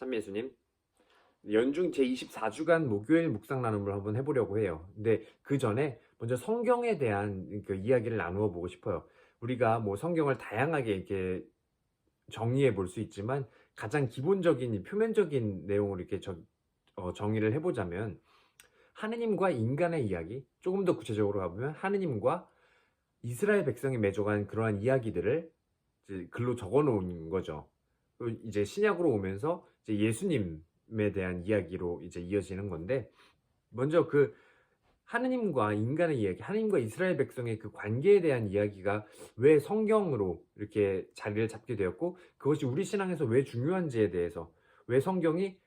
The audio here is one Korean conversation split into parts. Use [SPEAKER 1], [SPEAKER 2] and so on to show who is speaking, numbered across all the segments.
[SPEAKER 1] 참예수님, 연중 제24주간 목요일 묵상 나눔을 한번 해보려고 해요. 근데 그 전에 먼저 성경에 대한 그 이야기를 나누어 보고 싶어요. 우리가 뭐 성경을 다양하게 이렇게 정리해 볼 수 있지만 가장 기본적인 표면적인 내용으로 이렇게 정의를 해보자면 하느님과 인간의 이야기, 조금 더 구체적으로 가보면 하느님과 이스라엘 백성이 맺어간 그러한 이야기들을 이제 글로 적어 놓은 거죠. 이제 신약으로 오면서 이제 예수님에 대한 이야기로 이제 이어지는 건데, 먼저 그 하느님과 인간의 이야기, 하느님과 이스라엘 백성의 그 관계에 대한 이야기가 왜 성경으로 이렇게 자리를 잡게 되었고, 그것이 우리 신앙에서 왜 중요한지에 대해서, 왜 성경이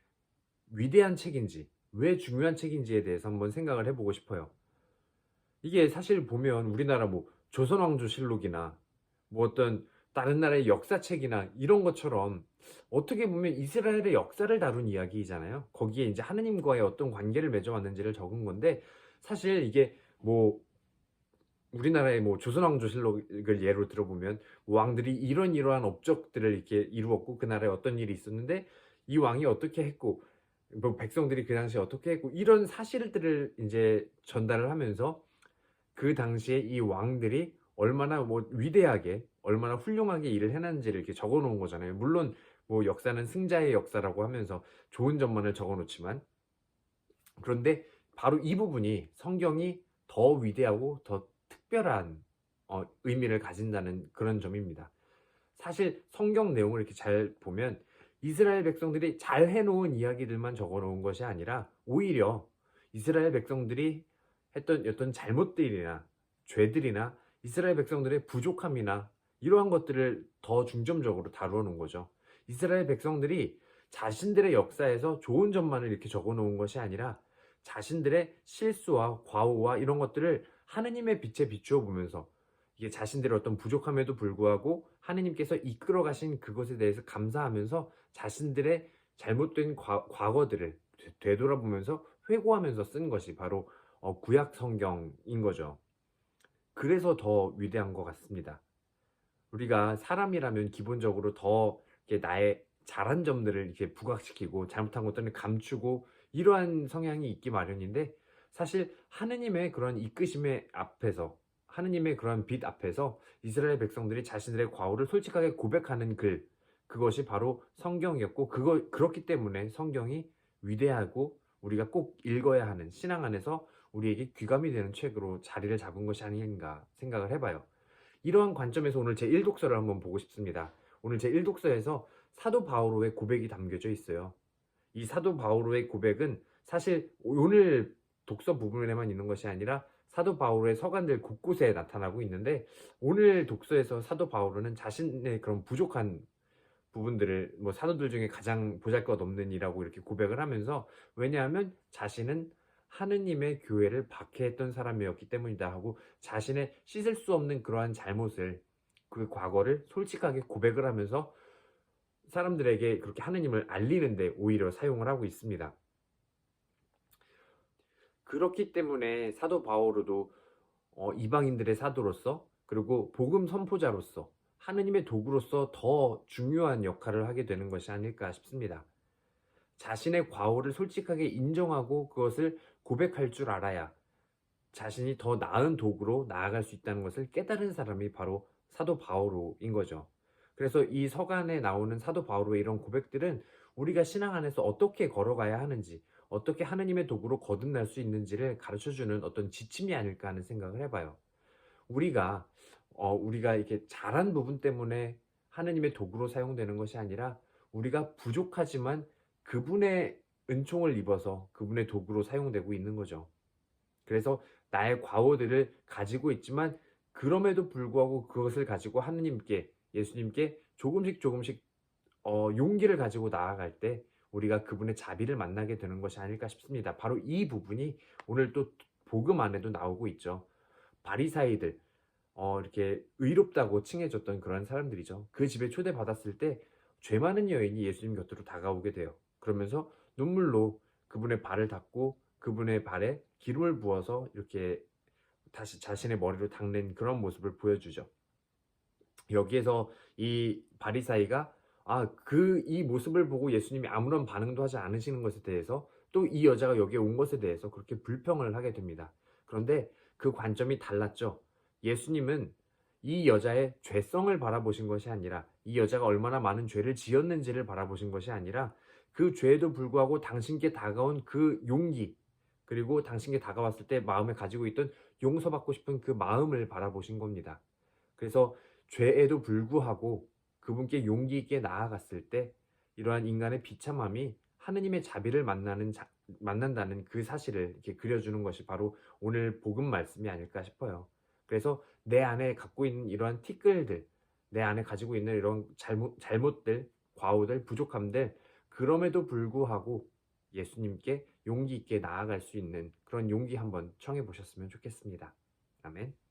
[SPEAKER 1] 위대한 책인지, 왜 중요한 책인지에 대해서 한번 생각을 해보고 싶어요. 이게 사실 보면 우리나라 뭐 조선왕조실록이나 뭐 어떤 다른 나라의 역사책이나 이런 것처럼 어떻게 보면 이스라엘의 역사를 다룬 이야기잖아요. 거기에 이제 하느님과의 어떤 관계를 맺어왔는지를 적은 건데, 사실 이게 뭐 우리나라의 뭐 조선왕조실록을 예로 들어보면 왕들이 이러한 업적들을 이렇게 이루었고 그 나라에 어떤 일이 있었는데 이 왕이 어떻게 했고 뭐 백성들이 그 당시에 어떻게 했고 이런 사실들을 이제 전달을 하면서 그 당시에 이 왕들이 얼마나 뭐 위대하게 얼마나 훌륭하게 일을 해놨는지를 이렇게 적어 놓은 거잖아요. 물론 뭐 역사는 승자의 역사라고 하면서 좋은 점만을 적어 놓지만, 그런데 바로 이 부분이 성경이 더 위대하고 더 특별한 의미를 가진다는 그런 점입니다. 사실 성경 내용을 이렇게 잘 보면 이스라엘 백성들이 잘 해놓은 이야기들만 적어 놓은 것이 아니라 오히려 이스라엘 백성들이 했던 어떤 잘못들이나 죄들이나 이스라엘 백성들의 부족함이나 이러한 것들을 더 중점적으로 다루어 놓은 거죠. 이스라엘 백성들이 자신들의 역사에서 좋은 점만을 이렇게 적어 놓은 것이 아니라 자신들의 실수와 과오와 이런 것들을 하느님의 빛에 비추어 보면서 이게 자신들의 어떤 부족함에도 불구하고 하느님께서 이끌어 가신 그것에 대해서 감사하면서 자신들의 잘못된 과거들을 되돌아보면서 회고하면서 쓴 것이 바로 구약 성경인 거죠. 그래서 더 위대한 것 같습니다. 우리가 사람이라면 기본적으로 더 이렇게 나의 잘한 점들을 이렇게 부각시키고 잘못한 것들을 감추고 이러한 성향이 있기 마련인데, 사실 하느님의 그런 이끄심의 앞에서, 하느님의 그런 빛 앞에서 이스라엘 백성들이 자신들의 과오를 솔직하게 고백하는 글, 그것이 바로 성경이었고, 그렇기 때문에 성경이 위대하고 우리가 꼭 읽어야 하는, 신앙 안에서 우리에게 귀감이 되는 책으로 자리를 잡은 것이 아닌가 생각을 해봐요. 이러한 관점에서 오늘 제1독서를 한번 보고 싶습니다. 오늘 제1독서에서 사도 바오로의 고백이 담겨져 있어요. 이 사도 바오로의 고백은 사실 오늘 독서 부분에만 있는 것이 아니라 사도 바오로의 서간들 곳곳에 나타나고 있는데, 오늘 독서에서 사도 바오로는 자신의 그런 부족한 부분들을 뭐 사도들 중에 가장 보잘것없는 이라고 이렇게 고백을 하면서, 왜냐하면 자신은 하느님의 교회를 박해했던 사람이었기 때문이다 하고 자신의 씻을 수 없는 그러한 잘못을, 그 과거를 솔직하게 고백을 하면서 사람들에게 그렇게 하느님을 알리는데 오히려 사용을 하고 있습니다. 그렇기 때문에 사도 바오로도 이방인들의 사도로서, 그리고 복음 선포자로서, 하느님의 도구로서 더 중요한 역할을 하게 되는 것이 아닐까 싶습니다. 자신의 과오를 솔직하게 인정하고 그것을 고백할 줄 알아야 자신이 더 나은 도구로 나아갈 수 있다는 것을 깨달은 사람이 바로 사도 바오로인 거죠. 그래서 이 서간에 나오는 사도 바오로의 이런 고백들은 우리가 신앙 안에서 어떻게 걸어가야 하는지, 어떻게 하느님의 도구로 거듭날 수 있는지를 가르쳐주는 어떤 지침이 아닐까 하는 생각을 해봐요. 우리가 이렇게 잘한 부분 때문에 하느님의 도구로 사용되는 것이 아니라, 우리가 부족하지만 그분의 은총을 입어서 그분의 도구로 사용되고 있는 거죠. 그래서 나의 과오들을 가지고 있지만 그럼에도 불구하고 그것을 가지고 하느님께, 예수님께 조금씩 용기를 가지고 나아갈 때 우리가 그분의 자비를 만나게 되는 것이 아닐까 싶습니다. 바로 이 부분이 오늘 또 복음 안에도 나오고 있죠. 바리사이들, 이렇게 의롭다고 칭해졌던 그런 사람들이죠. 그 집에 초대받았을 때 죄 많은 여인이 예수님 곁으로 다가오게 돼요. 그러면서 눈물로 그분의 발을 닦고 그분의 발에 기름을 부어서 이렇게 다시 자신의 머리로 닦는 그런 모습을 보여주죠. 여기에서 이 바리사이가 이 모습을 보고 예수님이 아무런 반응도 하지 않으시는 것에 대해서 또 이 여자가 여기에 온 것에 대해서 그렇게 불평을 하게 됩니다. 그런데 그 관점이 달랐죠. 예수님은 이 여자의 죄성을 바라보신 것이 아니라 이 여자가 얼마나 많은 죄를 지었는지를 바라보신 것이 아니라 그 죄에도 불구하고 당신께 다가온 그 용기, 그리고 당신께 다가왔을 때 마음에 가지고 있던 용서받고 싶은 그 마음을 바라보신 겁니다. 그래서 죄에도 불구하고 그분께 용기 있게 나아갔을 때 이러한 인간의 비참함이 하느님의 자비를 만난다는 그 사실을 이렇게 그려주는 것이 바로 오늘 복음 말씀이 아닐까 싶어요. 그래서 내 안에 갖고 있는 이러한 티끌들, 내 안에 가지고 있는 이런 잘못들, 과오들, 부족함들, 그럼에도 불구하고 예수님께 용기 있게 나아갈 수 있는 그런 용기 한번 청해 보셨으면 좋겠습니다. 아멘.